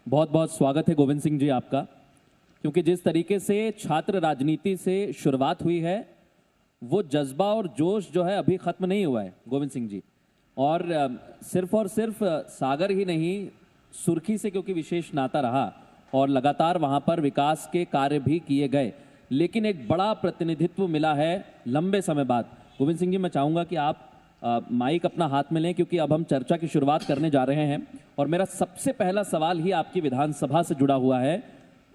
बहुत बहुत स्वागत है गोविंद सिंह जी आपका, क्योंकि जिस तरीके से छात्र राजनीति से शुरुआत हुई है वो जज्बा और जोश जो है अभी खत्म नहीं हुआ है गोविंद सिंह जी। और सिर्फ सागर ही नहीं, सुर्खी से क्योंकि विशेष नाता रहा और लगातार वहां पर विकास के कार्य भी किए गए, लेकिन एक बड़ा प्रतिनिधित्व मिला है लंबे समय बाद। गोविंद सिंह जी, मैं चाहूंगा कि आप माइक अपना हाथ में लें, क्योंकि अब हम चर्चा की शुरुआत करने जा रहे हैं और मेरा सबसे पहला सवाल ही आपकी विधानसभा से जुड़ा हुआ है,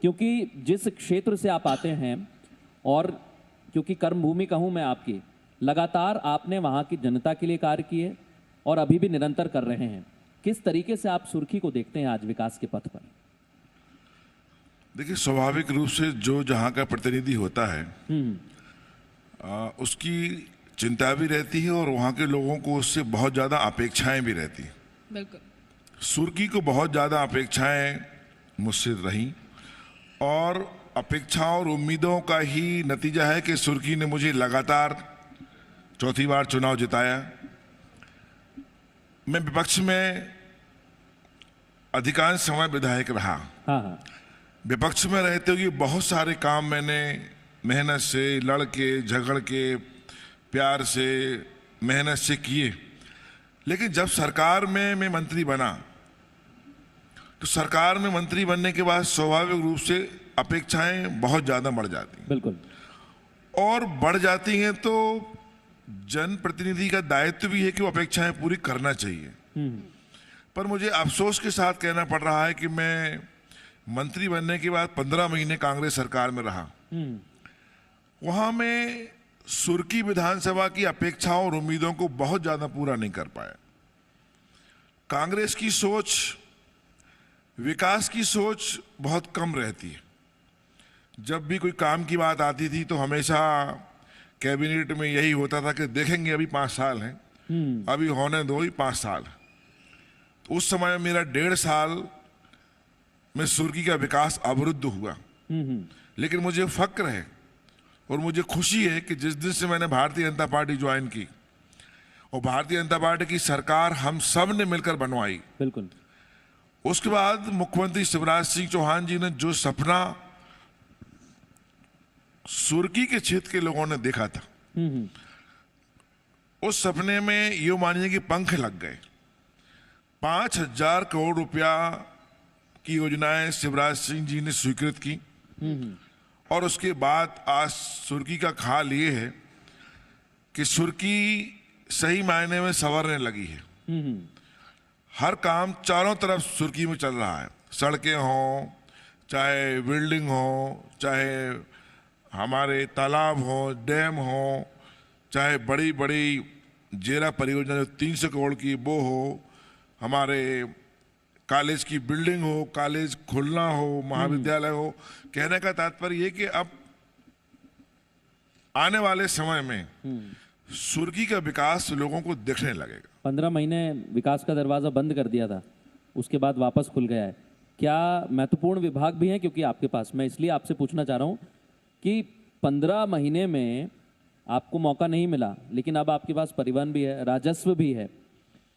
क्योंकि जिस क्षेत्र से आप आते हैं और क्योंकि कर्मभूमि कहूं मैं आपकी, लगातार आपने वहां की जनता के लिए कार्य किए और अभी भी निरंतर कर रहे हैं। किस तरीके से आप सुर्खी को देखते हैं आज विकास के पथ पर? देखिए, स्वाभाविक रूप से जो जहाँ का प्रतिनिधि होता है उसकी चिंता भी रहती है और वहाँ के लोगों को उससे बहुत ज़्यादा अपेक्षाएं भी रहती हैं। बिल्कुल। सुर्खी को बहुत ज़्यादा अपेक्षाएं मुझसे रहीं और अपेक्षाओं और उम्मीदों का ही नतीजा है कि सुर्खी ने मुझे लगातार चौथी बार चुनाव जिताया। मैं विपक्ष में अधिकांश समय विधायक रहा। हाँ। विपक्ष में रहते हुए बहुत सारे काम मैंने मेहनत से, लड़ के, झगड़ के, प्यार से, मेहनत से किए। लेकिन जब सरकार में मैं मंत्री बना तो सरकार में मंत्री बनने के बाद स्वाभाविक रूप से अपेक्षाएं बहुत ज़्यादा बढ़ जाती हैं। बिल्कुल। और बढ़ जाती हैं तो जनप्रतिनिधि का दायित्व भी है कि वो अपेक्षाएं पूरी करना चाहिए। पर मुझे अफसोस के साथ कहना पड़ रहा है कि मैं मंत्री बनने के बाद 15 महीने कांग्रेस सरकार में रहा। वहां में सुर्खी विधानसभा की अपेक्षाओं और उम्मीदों को बहुत ज्यादा पूरा नहीं कर पाया। कांग्रेस की सोच, विकास की सोच बहुत कम रहती है। जब भी कोई काम की बात आती थी तो हमेशा कैबिनेट में यही होता था कि देखेंगे, अभी 5 साल हैं, अभी होने दो, ही 5 साल। तो उस समय मेरा 1.5 साल में सुर्खी का विकास अवरुद्ध हुआ। लेकिन मुझे फक्र है और मुझे खुशी है कि जिस दिन से मैंने भारतीय जनता पार्टी ज्वाइन की और भारतीय जनता पार्टी की सरकार हम सब ने मिलकर बनवाई, बिल्कुल, उसके बाद मुख्यमंत्री शिवराज सिंह चौहान जी ने जो सपना सुर्खी के क्षेत्र के लोगों ने देखा था, उस सपने में ये मानिए कि पंख लग गए। 5,000 करोड़ रुपया की योजनाएं शिवराज सिंह जी ने स्वीकृत की और उसके बाद आज सुर्खी का हाल ये है कि सुर्खी सही मायने में संवरने लगी है। हर काम चारों तरफ सुर्खी में चल रहा है। सड़कें हों, चाहे बिल्डिंग हो, चाहे हमारे तालाब हो, डैम हो, चाहे बड़ी बड़ी जेरा परियोजना जो 300 करोड़ की वो हो, हमारे कॉलेज की बिल्डिंग हो, कॉलेज खुलना हो, महाविद्यालय हो। कहने का तात्पर्य ये कि अब आने वाले समय में सुर्खी का विकास लोगों को दिखने लगेगा। 15 महीने विकास का दरवाजा बंद कर दिया था, उसके बाद वापस खुल गया है। क्या महत्वपूर्ण विभाग भी हैं क्योंकि आपके पास? मैं इसलिए आपसे पूछना चाह रहा हूं कि 15 महीने में आपको मौका नहीं मिला, लेकिन अब आपके पास परिवहन भी है, राजस्व भी है,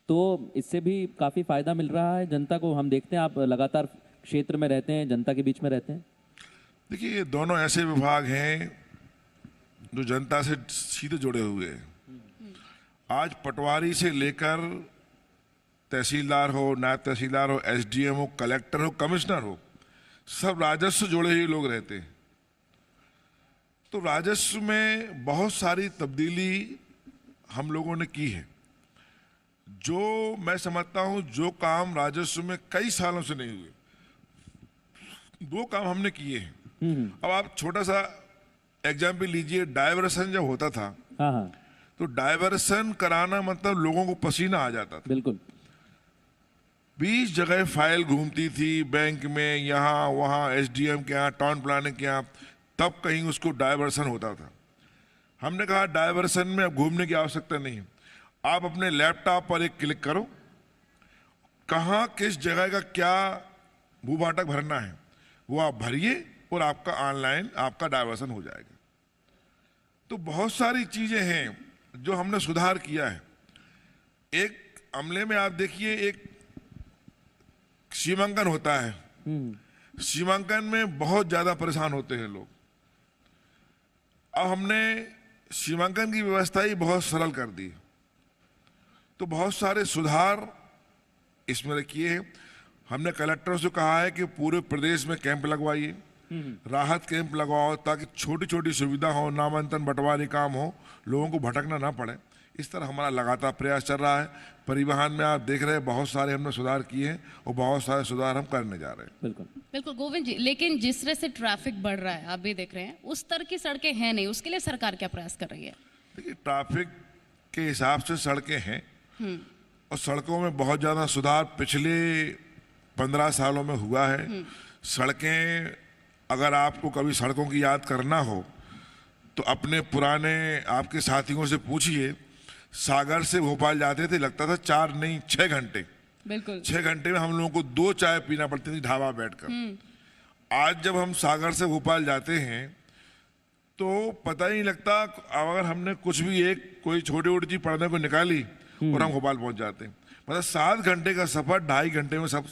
तो इससे भी काफ़ी फायदा मिल रहा है जनता को। हम देखते हैं आप लगातार क्षेत्र में रहते हैं, जनता के बीच में रहते हैं। देखिए, ये दोनों ऐसे विभाग हैं जो जनता से सीधे जुड़े हुए हैं। आज पटवारी से लेकर तहसीलदार हो, नायब तहसीलदार हो, एसडीएम हो, कलेक्टर हो, कमिश्नर हो, सब राजस्व जुड़े हुए लोग रहते हैं। तो राजस्व में बहुत सारी तब्दीली हम लोगों ने की है। जो मैं समझता हूं जो काम राजस्व में कई सालों से नहीं हुए, वो काम हमने किए हैं। अब आप छोटा सा एग्जाम्पल लीजिए, डायवर्सन जब होता था, हाँ, तो डायवर्सन कराना मतलब लोगों को पसीना आ जाता था। बिल्कुल। 20 जगह फाइल घूमती थी, बैंक में, यहाँ वहाँ, एसडीएम के यहाँ, टाउन प्लानिंग के यहाँ, तब कहीं उसको डायवर्सन होता था। हमने कहा डायवर्सन में अब घूमने की आवश्यकता नहीं है, आप अपने लैपटॉप पर एक क्लिक करो, कहाँ किस जगह का क्या भूभाटक भरना है वो आप भरिए और आपका ऑनलाइन आपका डायवर्सन हो जाएगा। तो बहुत सारी चीजें हैं जो हमने सुधार किया है। एक अमले में आप देखिए, एक सीमांकन होता है सीमांकन में बहुत ज्यादा परेशान होते हैं लोग। अब हमने सीमांकन की व्यवस्था ही बहुत सरल कर दी, तो बहुत सारे सुधार इसमें किए हैं। हमने कलेक्टरों से कहा है कि पूरे प्रदेश में कैंप लगवाइए, राहत कैंप लगवाओ, ताकि छोटी छोटी सुविधा हो, नामांतरण बंटवारे काम हो, लोगों को भटकना ना पड़े। इस तरह हमारा लगातार प्रयास चल रहा है। परिवहन में आप देख रहे हैं बहुत सारे हमने सुधार किए हैं और बहुत सारे सुधार हम करने जा रहे हैं। बिल्कुल बिल्कुल गोविंद जी, लेकिन जिस तरह से ट्रैफिक बढ़ रहा है आप भी देख रहे हैं, उस तरह की सड़कें हैं नहीं, उसके लिए सरकार क्या प्रयास कर रही है? देखिए, ट्रैफिक के हिसाब से सड़कें हैं और सड़कों में बहुत ज़्यादा सुधार पिछले 15 सालों में हुआ है। सड़कें, अगर आपको कभी सड़कों की याद करना हो तो अपने पुराने आपके साथियों से पूछिए। सागर से भोपाल जाते थे, लगता था 4 नहीं 6 घंटे। बिल्कुल 6 घंटे में हम लोगों को 2 चाय पीना पड़ती थी ढाबा बैठकर। आज जब हम सागर से भोपाल जाते हैं तो पता ही नहीं लगता, अगर हमने कुछ भी कोई छोटी छोटी चीज पढ़ने को निकाली और हम भोपाल पहुंच जाते हैं। मतलब 7 घंटे का सफर 2.5 घंटे में सब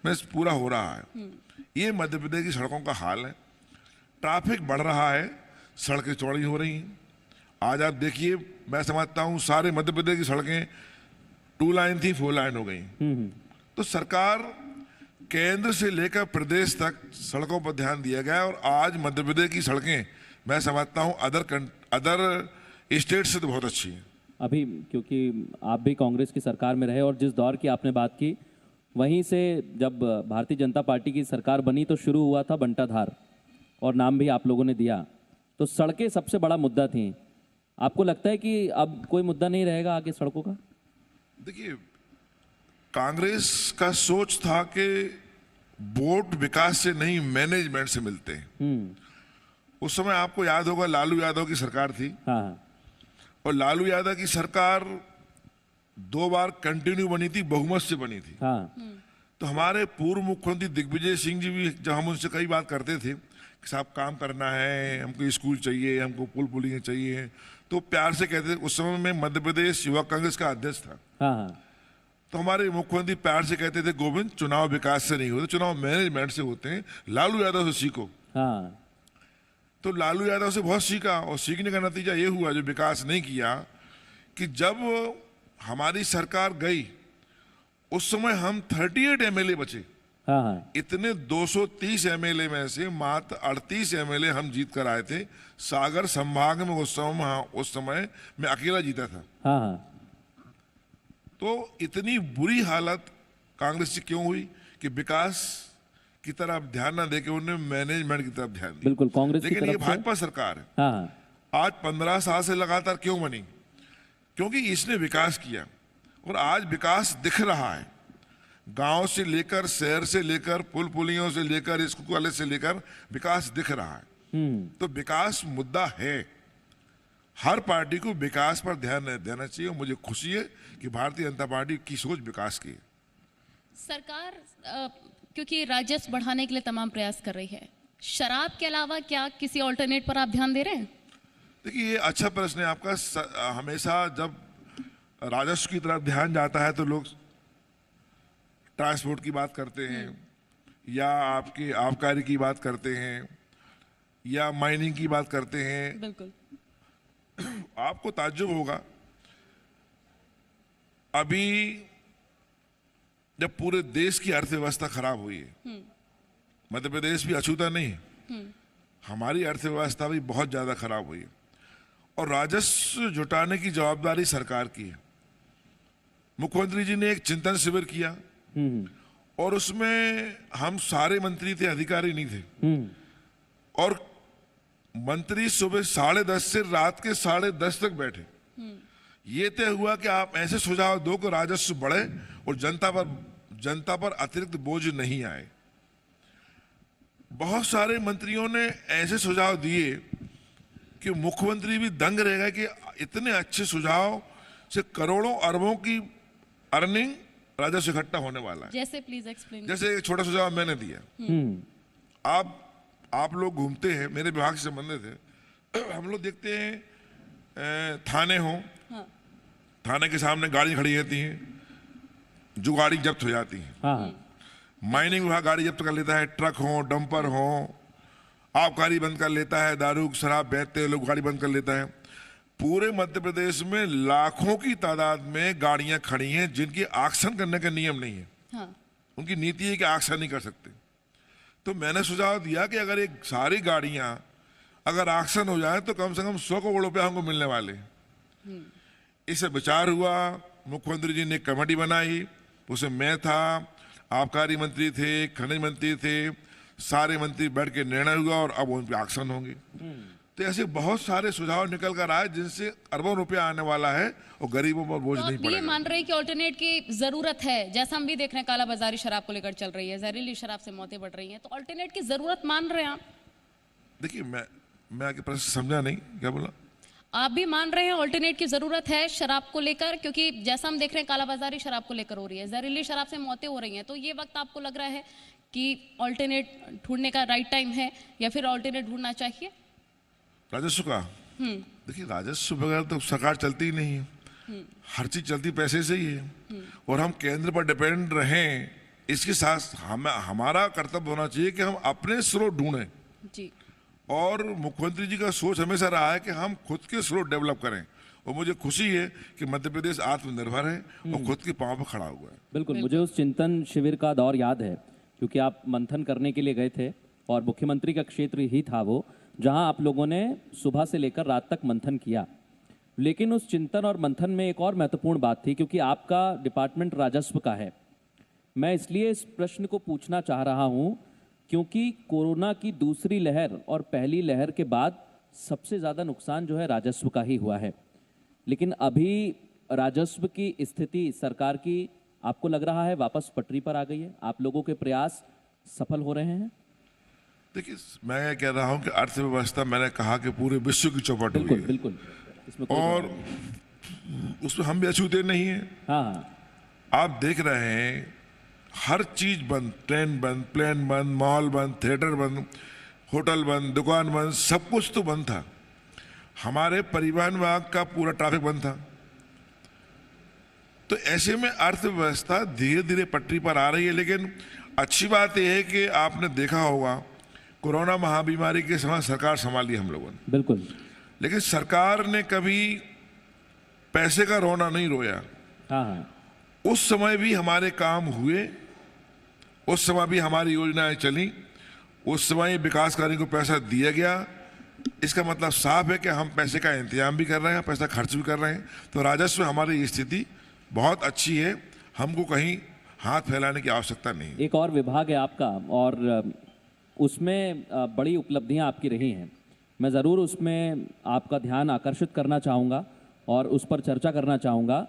में पूरा हो रहा है। ये मध्य प्रदेश की सड़कों का हाल है। ट्रैफिक बढ़ रहा है, सड़कें चौड़ी हो रही हैं। आज आप देखिए, मैं समझता हूँ सारे मध्य प्रदेश की सड़कें 2 लाइन थी 4 लाइन हो गई। तो सरकार केंद्र से लेकर प्रदेश तक सड़कों पर ध्यान दिया गया और आज मध्य प्रदेश की सड़कें मैं समझता हूँ अदर स्टेट से तो बहुत अच्छी हैं। अभी क्योंकि आप भी कांग्रेस की सरकार में रहे और जिस दौर की आपने बात की, वहीं से जब भारतीय जनता पार्टी की सरकार बनी तो शुरू हुआ था बंटाधार, और नाम भी आप लोगों ने दिया। तो सड़कें सबसे बड़ा मुद्दा थी। आपको लगता है कि अब कोई मुद्दा नहीं रहेगा आगे सड़कों का? देखिए, कांग्रेस का सोच था कि वोट विकास से नहीं मैनेजमेंट से मिलते हैं। उस समय आपको याद होगा लालू यादव की सरकार थी। हाँ। और लालू यादव की सरकार 2 बार कंटिन्यू बनी थी, बहुमत से बनी थी। हाँ। तो हमारे पूर्व मुख्यमंत्री दिग्विजय सिंह जी भी, जब हम उनसे कई बात करते थे कि साहब काम करना है, हमको स्कूल चाहिए, हमको पुल पुलियाँ चाहिए, तो प्यार से कहते थे। उस समय में मध्य प्रदेश युवा कांग्रेस का अध्यक्ष था। हाँ। तो हमारे मुख्यमंत्री प्यार से कहते थे, गोविंद, चुनाव विकास से नहीं होते, चुनाव मैनेजमेंट से होते हैं, लालू यादव से सीखो। हाँ। तो लालू यादव से बहुत सीखा और सीखने का नतीजा ये हुआ, जो विकास नहीं किया, कि जब हमारी सरकार गई उस समय हम 38 एमएलए बचे। हाँ। इतने 230 एमएलए में से मात्र 38 एमएलए हम जीत कर आए थे। सागर संभाग में उस समय मैं अकेला जीता था। हाँ। तो इतनी बुरी हालत कांग्रेस की क्यों हुई कि विकास की तरफ ध्यान ना देके उन्होंने मैनेजमेंट की तरफ ध्यान दिया। बिल्कुल कांग्रेस की लेकिन ये तरफ से। भाजपा सरकार है। हाँ। आज 15 साल से लगातार क्यों बनी? क्योंकि इसने विकास किया और आज विकास दिख रहा है। गांव से लेकर, शहर से लेकर, पुल पुलियों से लेकर, स्कूल कॉलेज से लेकर विकास दिख रहा है। तो विकास मुद्दा है। हर पार्टी को विकास पर ध्यान देना चाहिए। मुझे खुशी है कि भारतीय जनता पार्टी की सोच विकास की है। सरकार क्योंकि राजस्व बढ़ाने के लिए तमाम प्रयास कर रही है, शराब के अलावा क्या किसी ऑल्टरनेट पर आप ध्यान दे रहे हैं? देखिए, ये अच्छा प्रश्न है आपका। हमेशा जब राजस्व की तरफ ध्यान जाता है तो लोग ट्रांसपोर्ट की बात करते हैं या आपकी आबकारी की बात करते हैं या माइनिंग की बात करते हैं। बिल्कुल। आपको ताज्जुब होगा, अभी जब पूरे देश की अर्थव्यवस्था खराब हुई है, मध्य प्रदेश भी अछूता नहीं है, हमारी अर्थव्यवस्था भी बहुत ज्यादा खराब हुई है और राजस्व जुटाने की जवाबदारी सरकार की है। मुख्यमंत्री जी ने एक चिंतन शिविर किया और उसमें हम सारे मंत्री थे, अधिकारी नहीं थे। और मंत्री सुबह 10:30 से रात के 10:30 तक बैठे। ये तय हुआ कि आप ऐसे सुझाव दो कि राजस्व बढ़े और जनता पर अतिरिक्त बोझ नहीं आए। बहुत सारे मंत्रियों ने ऐसे सुझाव दिए कि मुख्यमंत्री भी दंग रहेगा कि इतने अच्छे सुझाव से करोड़ों अरबों की अर्निंग राजस्व इकट्ठा होने वाला है। जैसे प्लीज एक्सप्लेन। जैसे एक छोटा सुझाव मैंने दिया। आप लोग घूमते हैं, मेरे विभाग से संबंधित है, हम लोग देखते हैं थाने हो, थाने के सामने गाड़ी खड़ी रहती है, जो गाड़ी जब्त हो जाती है। माइनिंग विभाग गाड़ी जब्त कर लेता है, ट्रक हो, डंपर हो, आबकारी बंद कर लेता है, दारू शराब बेचते लोग गाड़ी बंद कर लेता है। पूरे मध्य प्रदेश में लाखों की तादाद में गाड़ियां खड़ी हैं जिनकी ऑक्शन करने का नियम नहीं है। हाँ। उनकी नीति है कि ऑक्शन नहीं कर सकते। तो मैंने सुझाव दिया कि अगर एक सारी गाड़ियां अगर ऑक्शन हो जाए तो कम से कम 100 करोड़ रुपया हमको मिलने वाले। इससे विचार हुआ, मुख्यमंत्री जी ने कमेटी बनाई, उसमें मैं था, आबकारी मंत्री थे, खनिज मंत्री थे, सारे मंत्री बैठ के निर्णय हुआ और अब उन पे ऑक्शन होंगे। तो ऐसे बहुत सारे सुझाव निकल कर आए जिनसे अरबों रुपया आने वाला है और गरीबों पर बोझ तो नहीं आप ये पड़ेगा। मान रहे हैं कि ऑल्टरनेट की जरूरत है, जैसा हम भी देख रहे हैं काला बाजारी शराब को लेकर चल रही है, जहरीली शराब से मौतें बढ़ रही हैं, तो ऑल्टरनेट की जरूरत मान रहे हैं आप? देखिए मैं आपके प्रश्न समझा नहीं, क्या बोला? आप भी मान रहे हैं ऑल्टरनेट की जरूरत है शराब को लेकर, क्योंकि जैसा हम देख रहे हैं कालाबाजारी शराब को लेकर हो रही है, जहरीली शराब से मौतें हो रही हैं, तो ये वक्त आपको लग रहा है कि ऑल्टरनेट ढूंढने का राइट टाइम है या फिर ऑल्टरनेट ढूंढना चाहिए? राजस्व का देखिए, राजस्व बगैर तो सरकार चलती ही नहीं है। हर चीज चलती पैसे से ही है और हम केंद्र पर डिपेंड रहें, इसके साथ हमारा कर्तव्य होना चाहिए कि हम अपने स्रोत ढूंढें। जी। और मुख्यमंत्री जी का सोच हमेशा रहा है कि हम खुद के स्रोत डेवलप करें और मुझे खुशी है कि मध्य प्रदेश आत्मनिर्भर है और खुद के पांव पर खड़ा हुआ है। बिल्कुल, मुझे उस चिंतन शिविर का दौर याद है क्योंकि आप मंथन करने के लिए गए थे और मुख्यमंत्री का क्षेत्र ही था वो, जहां आप लोगों ने सुबह से लेकर रात तक मंथन किया। लेकिन उस चिंतन और मंथन में एक और महत्वपूर्ण बात थी, क्योंकि आपका डिपार्टमेंट राजस्व का है। मैं इसलिए इस प्रश्न को पूछना चाह रहा हूं क्योंकि कोरोना की दूसरी लहर और पहली लहर के बाद सबसे ज़्यादा नुकसान जो है राजस्व का ही हुआ है। लेकिन अभी राजस्व की स्थिति सरकार की आपको लग रहा है वापस पटरी पर आ गई है? आप लोगों के प्रयास सफल हो रहे हैं? देखिए, मैं कह रहा हूं कि अर्थव्यवस्था, मैंने कहा कि पूरे विश्व की चौपट हुई है। बिल्कुल, इसमें कोई और उसमें हम भी अछूते नहीं है। हाँ। आप देख रहे हैं हर चीज बंद, ट्रेन बंद, प्लेन बंद, मॉल बंद, थिएटर बंद, होटल बंद, दुकान बंद, सब कुछ तो बंद था। हमारे परिवहन विभाग का पूरा ट्रैफिक बंद था। तो ऐसे में अर्थव्यवस्था धीरे धीरे पटरी पर आ रही है। लेकिन अच्छी बात यह है कि आपने देखा होगा कोरोना महाबीमारी के समय सरकार संभाली हम लोगों ने। बिल्कुल। लेकिन सरकार ने कभी पैसे का रोना नहीं रोया। हाँ। उस समय भी हमारे काम हुए, उस समय भी हमारी योजनाएं चली, उस समय विकास कार्यों को पैसा दिया गया। इसका मतलब साफ है कि हम पैसे का इंतजाम भी कर रहे हैं, पैसा खर्च भी कर रहे हैं। तो राजस्व हमारी स्थिति बहुत अच्छी है, हमको कहीं हाथ फैलाने की आवश्यकता नहीं। एक और विभाग है आपका और उसमें बड़ी उपलब्धियां आपकी रही हैं। मैं ज़रूर उसमें आपका ध्यान आकर्षित करना चाहूँगा और उस पर चर्चा करना चाहूँगा,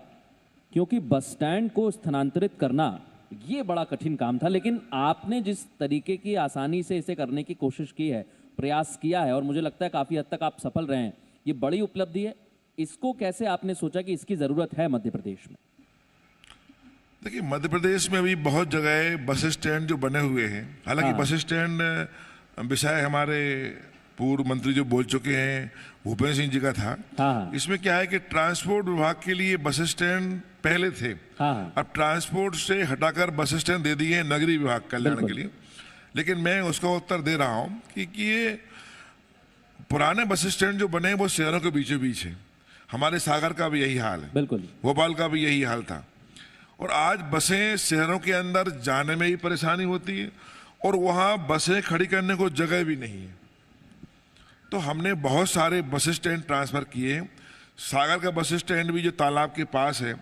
क्योंकि बस स्टैंड को स्थानांतरित करना ये बड़ा कठिन काम था। लेकिन आपने जिस तरीके की आसानी से इसे करने की कोशिश की है, प्रयास किया है, और मुझे लगता है काफ़ी हद तक आप सफल रहे हैं, ये बड़ी उपलब्धि है। इसको कैसे आपने सोचा कि इसकी ज़रूरत है मध्य प्रदेश में? देखिए, मध्य प्रदेश में भी बहुत जगह बस स्टैंड जो बने हुए हैं, हालांकि बस स्टैंड विषय हमारे पूर्व मंत्री जो बोल चुके हैं, भूपेंद्र सिंह जी का था। इसमें क्या है कि ट्रांसपोर्ट विभाग के लिए बस स्टैंड पहले थे। अब ट्रांसपोर्ट से हटाकर बस स्टैंड दे दिए नगरीय विभाग कल्याण के लिए। लेकिन मैं उसका उत्तर दे रहा हूं कि ये पुराने बस स्टैंड जो बने वो शहरों के बीचों बीच है। हमारे सागर का भी यही हाल है, बिल्कुल, भोपाल का भी यही हाल था। और आज बसें शहरों के अंदर जाने में ही परेशानी होती है और वहां बसें खड़ी करने को जगह भी नहीं है। तो हमने बहुत सारे बस स्टैंड ट्रांसफर किए। सागर का बस स्टैंड भी जो तालाब के पास है,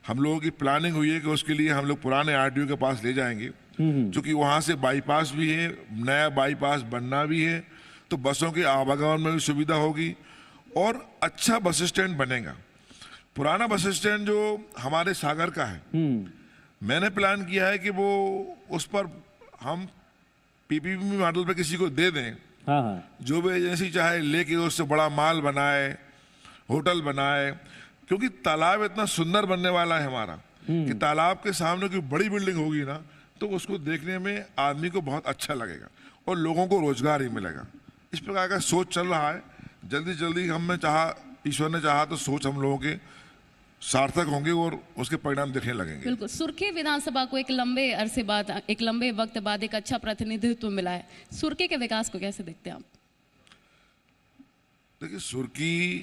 हम लोगों की प्लानिंग हुई है कि उसके लिए हम लोग पुराने आरटीओ के पास ले जाएंगे, क्योंकि वहां से बाईपास भी है, नया बाईपास बनना भी है, तो बसों के आवागमन में भी सुविधा होगी और अच्छा बस स्टैंड बनेगा। पुराना बस स्टैंड जो हमारे सागर का है, मैंने प्लान किया है कि वो उस पर हम पीपीपी मॉडल पे किसी को दे दें। जो भी एजेंसी चाहे लेके उससे बड़ा माल बनाए, होटल बनाए, क्योंकि तालाब इतना सुंदर बनने वाला है हमारा कि तालाब के सामने कोई बड़ी बिल्डिंग होगी ना, तो उसको देखने में आदमी को बहुत अच्छा लगेगा और लोगों को रोजगार ही मिलेगा। इस प्रकार का सोच चल रहा है। जल्दी जल्दी हमने चाहा, ईश्वर ने चाहा तो सोच हम लोगों के सार्थक होंगे और उसके परिणाम दिखने लगेंगे। बिल्कुल, सुर्खे विधानसभा को एक लंबे अरसे बाद, एक लंबे वक्त बाद एक अच्छा प्रतिनिधित्व मिला है। सुर्खे के विकास को कैसे देखते हैं आप? देखिए, सुर्खी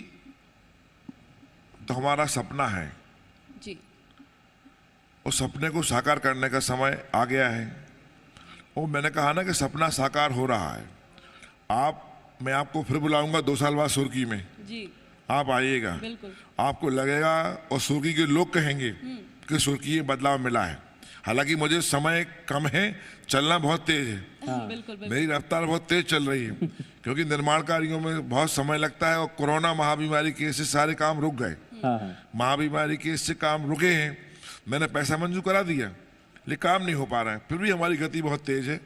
तो हमारा सपना है, जी, उस सपने को साकार करने का समय आ गया है। और मैंने कहा ना कि सपना साकार हो रहा है। मैं आपको फिर बुलाऊंगा 2 साल बाद सुर्खी में, जी, आप आइएगा। बिल्कुल, आपको लगेगा और सुर्खी के लोग कहेंगे कि सुर्खी ये बदलाव मिला है। हालांकि मुझे समय कम है, चलना बहुत तेज है, बिल्कुल, बिल्कुल, मेरी रफ्तार बहुत तेज चल रही है क्योंकि निर्माण कार्यों में बहुत समय लगता है और कोरोना महाबीमारी के से सारे काम रुक गए। महाबीमारी के से काम रुके हैं। मैंने पैसा मंजूर करा दिया लेकिन काम नहीं हो पा रहा है, फिर भी हमारी गति बहुत तेज है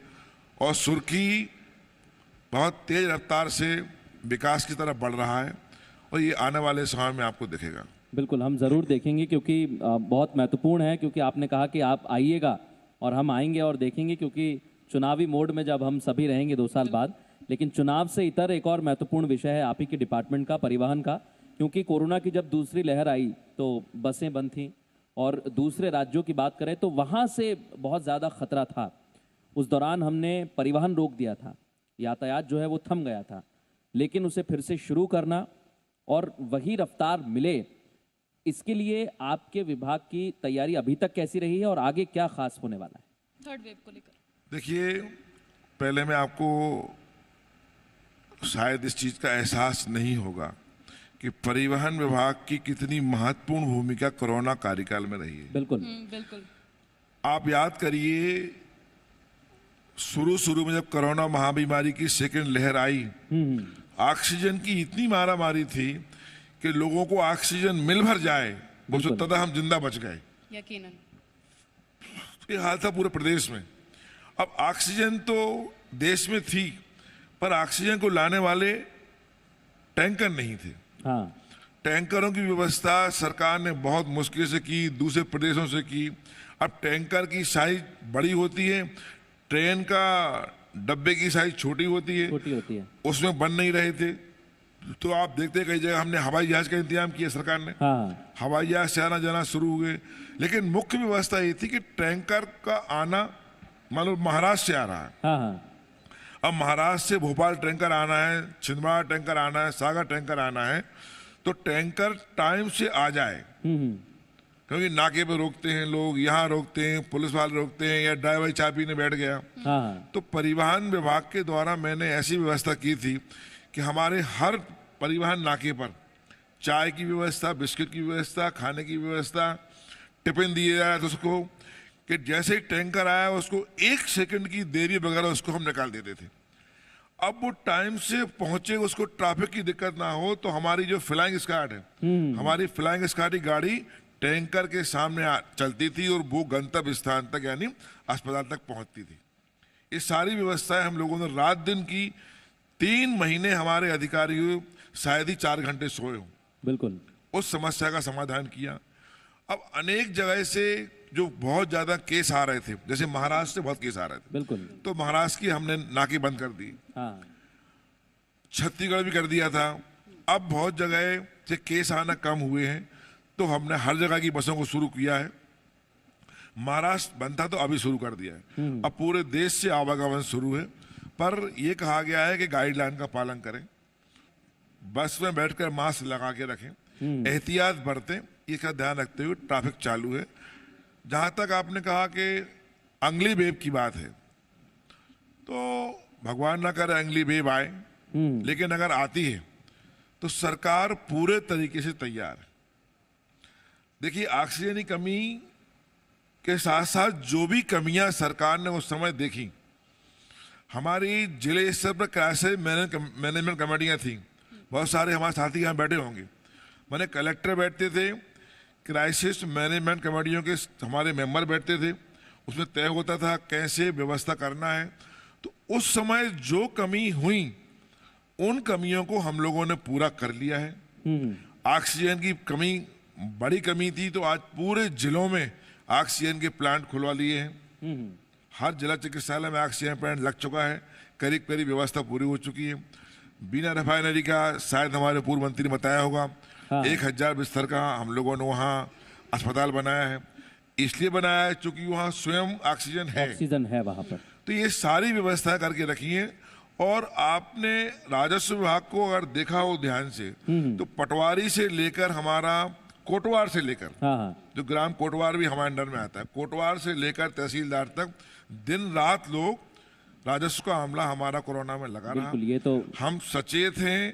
और सुर्खी बहुत तेज रफ्तार से विकास की तरफ बढ़ रहा है और ये आने वाले समय में आपको दिखेगा। बिल्कुल, हम ज़रूर देखेंगे क्योंकि बहुत महत्वपूर्ण है, क्योंकि आपने कहा कि आप आइएगा और हम आएंगे और देखेंगे, क्योंकि चुनावी मोड में जब हम सभी रहेंगे 2 साल बाद। लेकिन चुनाव से इतर एक और महत्वपूर्ण विषय है आप ही के डिपार्टमेंट का, परिवहन का, क्योंकि कोरोना की जब दूसरी लहर आई तो बसें बंद थीं और दूसरे राज्यों की बात करें तो वहाँ से बहुत ज़्यादा खतरा था। उस दौरान हमने परिवहन रोक दिया था, यातायात जो है वो थम गया था, लेकिन उसे फिर से शुरू करना और वही रफ्तार मिले, इसके लिए आपके विभाग की तैयारी अभी तक कैसी रही है और आगे क्या खास होने वाला है? थर्ड वेव को लेकर देखिए, पहले मैं आपको शायद इस चीज का एहसास नहीं होगा कि परिवहन विभाग की कितनी महत्वपूर्ण भूमिका कोरोना कार्यकाल में रही है। बिल्कुल, बिल्कुल, आप याद करिए, शुरू में जब कोरोना महाबीमारी की सेकेंड लहर आई, ऑक्सीजन की इतनी मारामारी थी कि लोगों को ऑक्सीजन मिल भर जाए वो सोचता था हम जिंदा बच गए। यकीनन, ये हाल था पूरे प्रदेश में। अब ऑक्सीजन तो देश में थी पर ऑक्सीजन को लाने वाले टैंकर नहीं थे। हाँ, टैंकरों की व्यवस्था सरकार ने बहुत मुश्किल से की, दूसरे प्रदेशों से की। अब टैंकर की साइज बड़ी होती है, ट्रेन का डब्बे की साइज छोटी होती है, उसमें बन नहीं रहे थे। तो आप देखते कई जगह हमने हवाई जहाज का इंतजाम किया सरकार ने, हाँ, हवाई जहाज से आना जाना शुरू हुए। लेकिन मुख्य व्यवस्था ये थी कि टैंकर का आना मान लो महाराष्ट्र से आ रहा है, हाँ, अब महाराष्ट्र से भोपाल टैंकर आना है, छिंदवाड़ा टैंकर आना है, सागर टैंकर आना है, तो टैंकर टाइम से आ जाए। क्योंकि नाके पे रोकते हैं लोग, यहाँ रोकते हैं, पुलिस वाले रोकते हैं, या ड्राइवर चाय पीने बैठ गया। तो परिवहन विभाग के द्वारा मैंने ऐसी व्यवस्था की थी कि हमारे हर परिवहन नाके पर चाय की व्यवस्था, बिस्किट की व्यवस्था, खाने की व्यवस्था, टिफिन दिए जाए तो उसको, कि जैसे ही टैंकर आया उसको 1 सेकंड की देरी वगैरह उसको हम निकाल देते थे। अब वो टाइम से पहुंचे, उसको ट्रैफिक की दिक्कत ना हो, तो हमारी जो फ्लाइंग स्क्वाड है, हमारी फ्लाइंग स्क्वाड की गाड़ी टैंकर के सामने चलती थी और वो गंतव्य स्थान तक यानी अस्पताल तक पहुंचती थी। ये सारी व्यवस्थाएं हम लोगों ने रात दिन की। 3 महीने हमारे अधिकारियों शायद ही 4 घंटे सोए हो, बिल्कुल, उस समस्या का समाधान किया। अब अनेक जगह से जो बहुत ज्यादा केस आ रहे थे, जैसे महाराष्ट्र से बहुत केस आ रहे थे, बिल्कुल, तो महाराष्ट्र की हमने नाके बंद कर दी। हाँ, छत्तीसगढ़ भी कर दिया था। अब बहुत जगह से केस आना कम हुए हैं तो हमने हर जगह की बसों को शुरू किया है। महाराष्ट्र बंद था तो अभी शुरू कर दिया है। अब पूरे देश से आवागमन शुरू है, पर यह कहा गया है कि गाइडलाइन का पालन करें, बस में बैठकर मास्क लगा के रखें, एहतियात बरतें, इसका ध्यान रखते हुए ट्रैफिक चालू है। जहां तक आपने कहा कि अगली वेव की बात है, तो भगवान ना करे अगली वेव आए, लेकिन अगर आती है तो सरकार पूरे तरीके से तैयार है। देखिए, ऑक्सीजन की कमी के साथ साथ जो भी कमियां सरकार ने उस समय देखी, हमारी जिले स्तर पर क्राइसिस मैनेजमेंट कमेटियां थी, बहुत सारे हमारे साथी यहाँ बैठे होंगे। मैंने कलेक्टर बैठते थे, क्राइसिस मैनेजमेंट कमेटियों के हमारे मेंबर बैठते थे, उसमें तय होता था कैसे व्यवस्था करना है। तो उस समय जो कमी हुई उन कमियों को हम लोगों ने पूरा कर लिया है। ऑक्सीजन की कमी बड़ी कमी थी, तो आज पूरे जिलों में ऑक्सीजन के प्लांट खुलवा लिए हैं। हर जिला चिकित्सालय में ऑक्सीजन प्लांट लग चुका है, करीब करीब व्यवस्था पूरी हो चुकी है। बिना रिफाइनरी का शायद हमारे पूर्व मंत्री ने बताया होगा, हाँ। 1000 बिस्तर का हम लोगों ने वहाँ अस्पताल बनाया है। इसलिए बनाया है क्योंकि वहाँ स्वयं ऑक्सीजन है। ऑक्सीजन है वहां पर। तो ये सारी व्यवस्था करके रखी है। और आपने राजस्व विभाग को अगर देखा हो ध्यान से, तो पटवारी से लेकर हमारा कोटवार से लेकर, हाँ हाँ, जो ग्राम कोटवार भी हमारे अंडर में आता है, कोटवार से लेकर तहसीलदार तक दिन रात लोग राजस्व का मामला हमारा कोरोना में लगा रहा। बिल्कुल, ये तो हम सचेत हैं,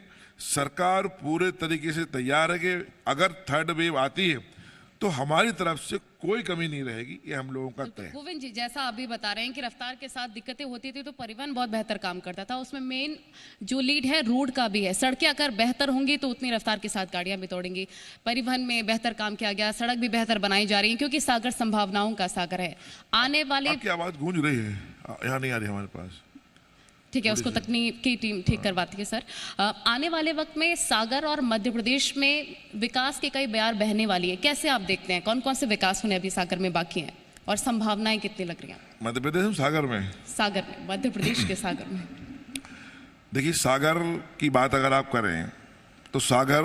सरकार पूरे तरीके से तैयार है कि अगर थर्ड वेव आती है तो हमारी तरफ से कोई कमी नहीं रहेगी, ये हम लोगों का तय है। गोविंद जी, जैसा अभी बता रहे हैं कि रफ्तार के साथ दिक्कतें होती थी तो परिवहन बहुत बेहतर काम करता था। उसमें मेन जो लीड है रोड का भी है। सड़कें अगर बेहतर होंगी तो उतनी रफ्तार के साथ गाड़ियां भी दौड़ेंगी। परिवहन में बेहतर काम किया गया, सड़क भी बेहतर बनाई जा रही है क्योंकि सागर संभावनाओं का सागर है। आने वाले, आपकी आवाज गूंज रही है, यहाँ नहीं आ रही हमारे पास। ठीक है, उसको तकनीक की टीम ठीक करवाती है सर। आने वाले वक्त में सागर और मध्य प्रदेश में विकास की कई बयार बहने वाली है। कैसे आप देखते हैं, कौन कौन से विकास होने अभी सागर में बाकी हैं और संभावनाएं कितनी लग रही हैं? मध्य प्रदेश में सागर में, सागर में, मध्य प्रदेश के सागर में। देखिए, सागर की बात अगर आप करें तो सागर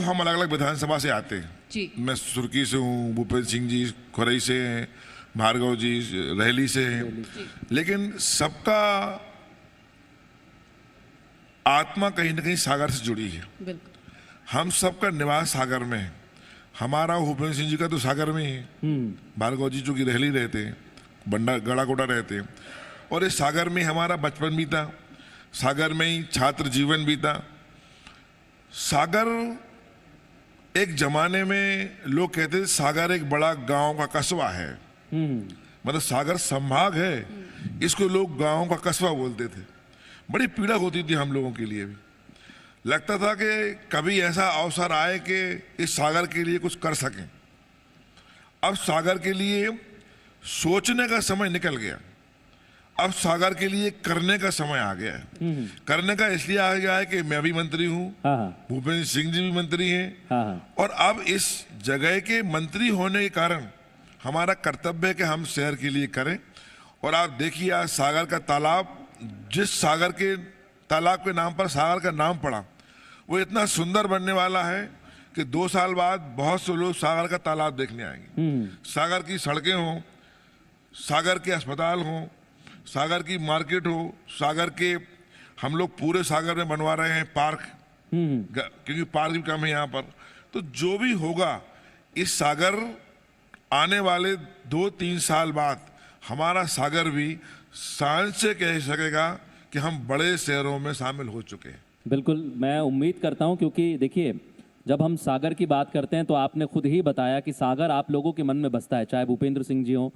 हम अलग अलग विधानसभा से आते हैं जी। मैं सुर्की से हूँ, भूपेंद्र सिंह जी खुरई से हैं, भार्गव जी रहली से हैं, लेकिन सबका आत्मा कहीं ना कहीं सागर से जुड़ी है। बिल्कुल। हम सबका निवास सागर में है। हमारा भूपेंद्र सिंह जी का तो सागर में ही है, भार्गव जी जो कि रहली रहते हैं, बंडा गड़ाकोटा रहते हैं, और इस सागर में हमारा बचपन बीता, सागर में ही छात्र जीवन बीता। सागर एक जमाने में लोग कहते थे सागर एक बड़ा गांव का कस्बा है, मतलब सागर संभाग है, इसको लोग गांव का कस्बा बोलते थे। बड़ी पीड़ा होती थी हम लोगों के लिए भी, लगता था कि कभी ऐसा अवसर आए कि इस सागर के लिए कुछ कर सकें। अब सागर के लिए सोचने का समय निकल गया, अब सागर के लिए करने का समय आ गया है। करने का इसलिए आ गया है कि मैं भी मंत्री हूँ, भूपेंद्र सिंह जी भी मंत्री हैं, और अब इस जगह के मंत्री होने के कारण हमारा कर्तव्य है कि हम शहर के लिए करें। और आप देखिए आज सागर का तालाब, जिस सागर के तालाब के नाम पर सागर का नाम पड़ा, वो इतना सुंदर बनने वाला है कि 2 साल बाद बहुत से लोग सागर का तालाब देखने आएंगे। सागर की सड़कें हों, सागर के अस्पताल हों, सागर की मार्केट हो, सागर के हम लोग पूरे सागर में बनवा रहे हैं पार्क, क्योंकि पार्क भी कम है यहाँ पर। तो जो भी होगा, इस सागर आने वाले 2-3 साल बाद हमारा सागर भी शान से कह सकेगा कि हम बड़े शहरों में शामिल हो चुके हैं। बिल्कुल, मैं उम्मीद करता हूं, क्योंकि देखिए जब हम सागर की बात करते हैं तो आपने खुद ही बताया कि सागर आप लोगों के मन में बसता है, चाहे भूपेंद्र सिंह जी हों,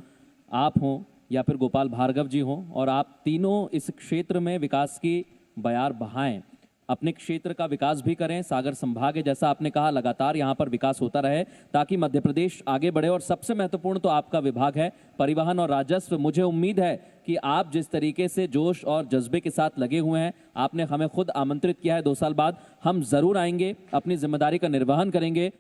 आप हों, या फिर गोपाल भार्गव जी हों, और आप तीनों इस क्षेत्र में विकास की बयार बहाएं, अपने क्षेत्र का विकास भी करें। सागर संभाग है, जैसा आपने कहा, लगातार यहाँ पर विकास होता रहे ताकि मध्य प्रदेश आगे बढ़े। और सबसे महत्वपूर्ण तो आपका विभाग है परिवहन और राजस्व। मुझे उम्मीद है कि आप जिस तरीके से जोश और जज्बे के साथ लगे हुए हैं, आपने हमें खुद आमंत्रित किया है 2 साल बाद, हम जरूर आएंगे, अपनी जिम्मेदारी का निर्वहन करेंगे।